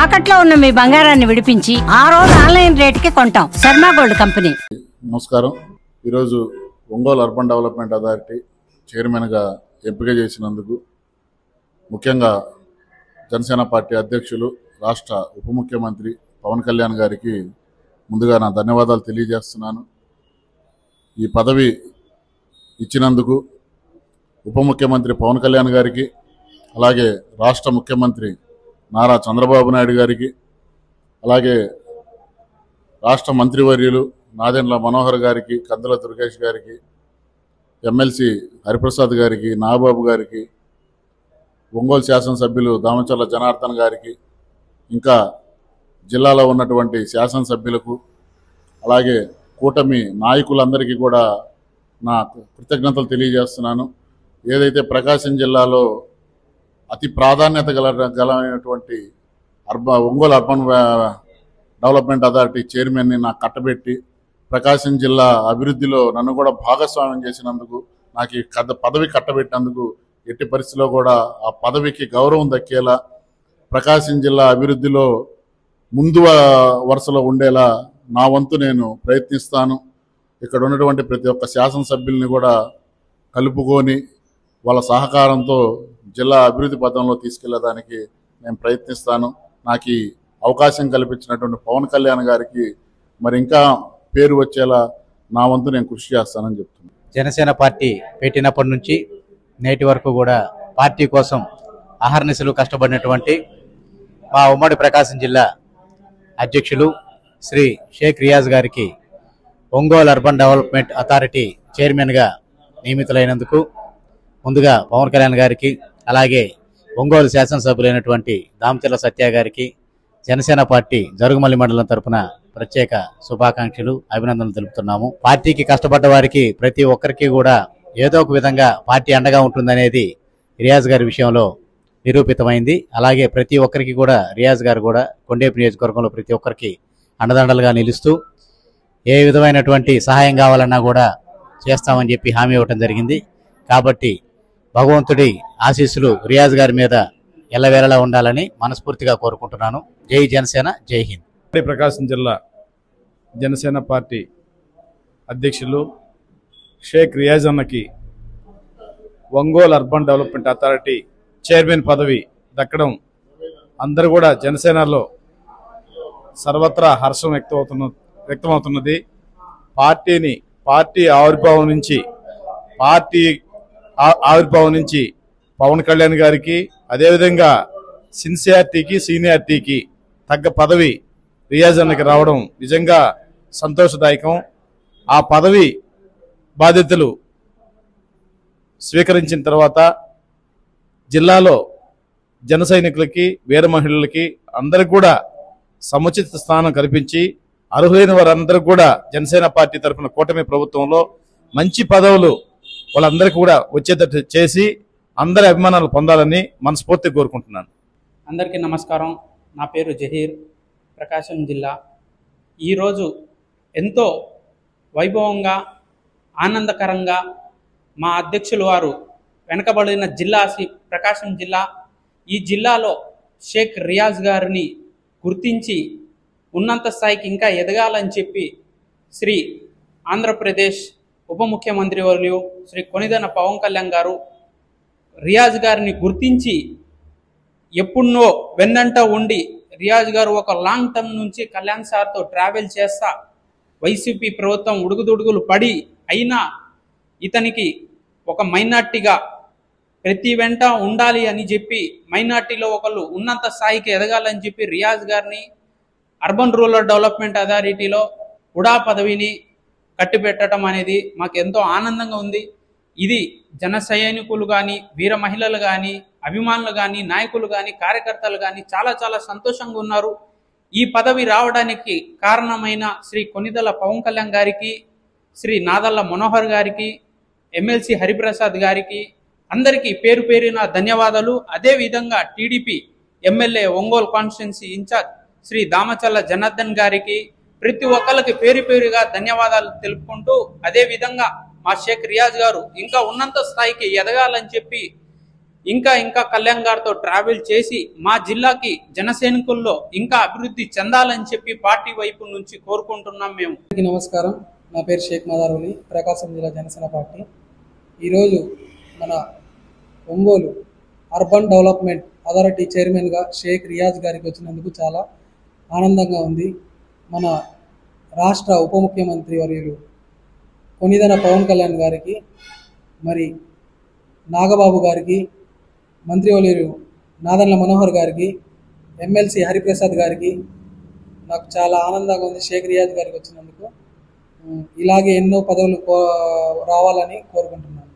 తాకట్లో ఉన్న మీ బంగారాన్ని విడిపించి ఆ రోజు ఆన్లైన్ రేటుకి కొంటాం. Sharma gold company. నమస్కారం. ఈరోజు ఒంగోలు అర్బన్ డెవలప్మెంట్ అథారిటీ చైర్మన్గా ఎంపిక చేసినందుకు ముఖ్యంగా జనసేన పార్టీ అధ్యక్షులు రాష్ట్ర ఉప ముఖ్యమంత్రి పవన్ కళ్యాణ్ గారికి ముందుగా నా ధన్యవాదాలు తెలియజేస్తున్నాను. ఈ పదవి ఇచ్చినందుకు ఉప ముఖ్యమంత్రి పవన్ కళ్యాణ్ గారికి, అలాగే రాష్ట్ర ముఖ్యమంత్రి నారా చంద్రబాబు నాయుడు గారికి, అలాగే రాష్ట్ర మంత్రివర్యులు నాదెండ్ల మనోహర్ గారికి, కందుల దుర్గేష్ గారికి, ఎమ్మెల్సీ హరిప్రసాద్ గారికి, నాగబాబు గారికి, ఒంగోలు శాసనసభ్యులు దామచర్ల జనార్దన్ గారికి, ఇంకా జిల్లాలో ఉన్నటువంటి శాసనసభ్యులకు, అలాగే కూటమి నాయకులందరికీ కూడా నా కృతజ్ఞతలు తెలియజేస్తున్నాను. ఏదైతే ప్రకాశం జిల్లాలో అతి ప్రాధాన్యత గలమైనటువంటి ఒంగోలు అర్బన్ డెవలప్మెంట్ అథారిటీ చైర్మన్ని నాకు కట్టబెట్టి ప్రకాశం జిల్లా అభివృద్ధిలో నన్ను కూడా భాగస్వామ్యం చేసినందుకు, నాకు ఈ పదవి కట్టబెట్టినందుకు ఎట్టి పరిస్థితిలో కూడా ఆ పదవికి గౌరవం దక్కేలా, ప్రకాశం జిల్లా అభివృద్ధిలో ముందు వరుసలో ఉండేలా నా వంతు నేను ప్రయత్నిస్తాను. ఇక్కడ ఉన్నటువంటి ప్రతి ఒక్క శాసనసభ్యుల్ని కూడా కలుపుకొని వాళ్ళ సహకారంతో జిల్లా అభివృద్ధి పథంలో తీసుకెళ్లేదానికి నేను ప్రయత్నిస్తాను. నాకు ఈ అవకాశం కల్పించినటువంటి పవన్ కళ్యాణ్ గారికి మరి ఇంకా పేరు వచ్చేలా నా వంతు నేను కృషి చేస్తానని చెప్తున్నాను. జనసేన పార్టీ పెట్టినప్పటి నుంచి నేటి వరకు కూడా పార్టీ కోసం అహర్నిశలు కష్టపడినటువంటి మా ఉమ్మడి ప్రకాశం జిల్లా అధ్యక్షులు శ్రీ షేక్ రియాజ్ గారికి ఒంగోలు అర్బన్ డెవలప్మెంట్ అథారిటీ చైర్మన్గా నియమితులైనందుకు ముందుగా పవన్ కళ్యాణ్ గారికి, అలాగే ఒంగోలు శాసనసభ్యులైనటువంటి దామచర్ల సత్య గారికి జనసేన పార్టీ జరుగుమల్లి మండలం తరఫున ప్రత్యేక శుభాకాంక్షలు, అభినందనలు తెలుపుతున్నాము. పార్టీకి కష్టపడ్డ వారికి ప్రతి ఒక్కరికి కూడా ఏదో ఒక విధంగా పార్టీ అండగా ఉంటుందనేది రియాజ్ గారి విషయంలో నిరూపితమైంది. అలాగే ప్రతి ఒక్కరికి కూడా రియాజ్ గారు కూడా కొండేపు నియోజకవర్గంలో ప్రతి ఒక్కరికి అండదండలుగా నిలుస్తూ ఏ విధమైనటువంటి సహాయం కావాలన్నా కూడా చేస్తామని చెప్పి హామీ ఇవ్వటం జరిగింది. కాబట్టి భగవంతుడి ఆశీస్సులు రియాజ్ గారి మీద ఎల్లవేళలా ఉండాలని మనస్ఫూర్తిగా కోరుకుంటున్నాను. జై జనసేన, జై హింద్. ప్రకాశం జిల్లా జనసేన పార్టీ అధ్యక్షులు షేక్ రియాజ్ అన్నకి Ongole urban development authority chairman పదవి దక్కడం అందరూ కూడా జనసేనలో సర్వత్రా హర్షం వ్యక్తమవుతున్నది. పార్టీ ఆవిర్భావం నుంచి పవన్ కళ్యాణ్ గారికి, అదేవిధంగా సిన్సియారిటీకి సీనియారిటీకి తగ్గ పదవి రియాజ్ అన్నకి రావడం నిజంగా సంతోషదాయకం. ఆ పదవి బాధ్యతలు స్వీకరించిన తర్వాత జిల్లాలో జన సైనికులకి, వీర మహిళలకి అందరికి కూడా సముచిత స్థానం కల్పించి అర్హులైన వారందరూ కూడా జనసేన పార్టీ తరఫున కూటమి ప్రభుత్వంలో మంచి పదవులు వాళ్ళందరికీ కూడా వచ్చేటట్టు చేసి అందరి అభిమానాలు పొందాలని మనస్ఫూర్తిగా కోరుకుంటున్నాను. అందరికీ నమస్కారం. నా పేరు జహీర్, ప్రకాశం జిల్లా. ఈరోజు ఎంతో వైభవంగా, ఆనందకరంగా మా అధ్యక్షులు వారు వెనకబడిన జిల్లా ప్రకాశం జిల్లా, ఈ జిల్లాలో షేక్ రియాజ్ గారిని గుర్తించి ఉన్నంత స్థాయికి ఇంకా ఎదగాలని చెప్పి శ్రీ ఆంధ్రప్రదేశ్ ఉప ముఖ్యమంత్రి వర్యులు శ్రీ కొనిదెల పవన్ కళ్యాణ్ గారు రియాజ్ గారిని గుర్తించి ఎప్పుడో వెన్నంట ఉండి, రియాజ్ గారు ఒక లాంగ్ టర్మ్ నుంచి కళ్యాణ్ సార్తో ట్రావెల్ చేస్తా వైసీపీ ప్రభుత్వం ఉడుగుదుడుగులు పడి అయినా ఇతనికి ఒక మైనార్టీగా ప్రతి వెంట ఉండాలి అని చెప్పి, మైనార్టీలో ఒకళ్ళు ఉన్నంత స్థాయికి ఎదగాలని చెప్పి రియాజ్ గారిని అర్బన్ రూరల్ డెవలప్మెంట్ అథారిటీలో ఉడా పదవిని కట్టిపెట్టడం అనేది మాకు ఎంతో ఆనందంగా ఉంది. ఇది జన సైనికులు కానీ, వీర మహిళలు కానీ, అభిమానులు కానీ, నాయకులు కానీ, కార్యకర్తలు కానీ చాలా చాలా సంతోషంగా ఉన్నారు. ఈ పదవి రావడానికి కారణమైన శ్రీ కొనిదెల పవన్ కళ్యాణ్ గారికి, శ్రీ నాదెండ్ల మనోహర్ గారికి, ఎమ్మెల్సీ హరిప్రసాద్ గారికి అందరికీ పేరు పేరున ధన్యవాదాలు. అదేవిధంగా TDP MLA Ongole constituency incharge Shri Damacharla Janardhan గారికి ప్రతి ఒక్కరికి పేరు పేరుగా ధన్యవాదాలు తెలుపుకుంటూ, అదేవిధంగా మా షేక్ రియాజ్ గారు ఇంకా ఉన్నంత స్థాయికి ఎదగాలని చెప్పి ఇంకా ఇంకా కళ్యాణ్ గారితో ట్రావెల్ చేసి మా జిల్లాకి జనసైనికుల్లో ఇంకా అభివృద్ధి చెందాలని చెప్పి పార్టీ వైపు నుంచి కోరుకుంటున్నాం మేము. నమస్కారం, నా పేరు షేక్ మదారుని, ప్రకాశం జిల్లా జనసేన పార్టీ. ఈరోజు మన ఒంగోలు అర్బన్ డెవలప్మెంట్ అథారిటీ చైర్మన్గా షేక్ రియాజ్ గారికి వచ్చినందుకు చాలా ఆనందంగా ఉంది. మన రాష్ట్ర ఉప ముఖ్యమంత్రి వర్యులు కొనిదెల పవన్ కళ్యాణ్ గారికి, మరి నాగబాబు గారికి, మంత్రివర్యులు నాదెండ్ల మనోహర్ గారికి, ఎమ్మెల్సీ హరిప్రసాద్ గారికి నాకు చాలా ఆనందంగా ఉంది షేక్ రియాజ్ గారికి వచ్చినందుకు. ఇలాగే ఎన్నో పదవులు రావాలని కోరుకుంటున్నాను.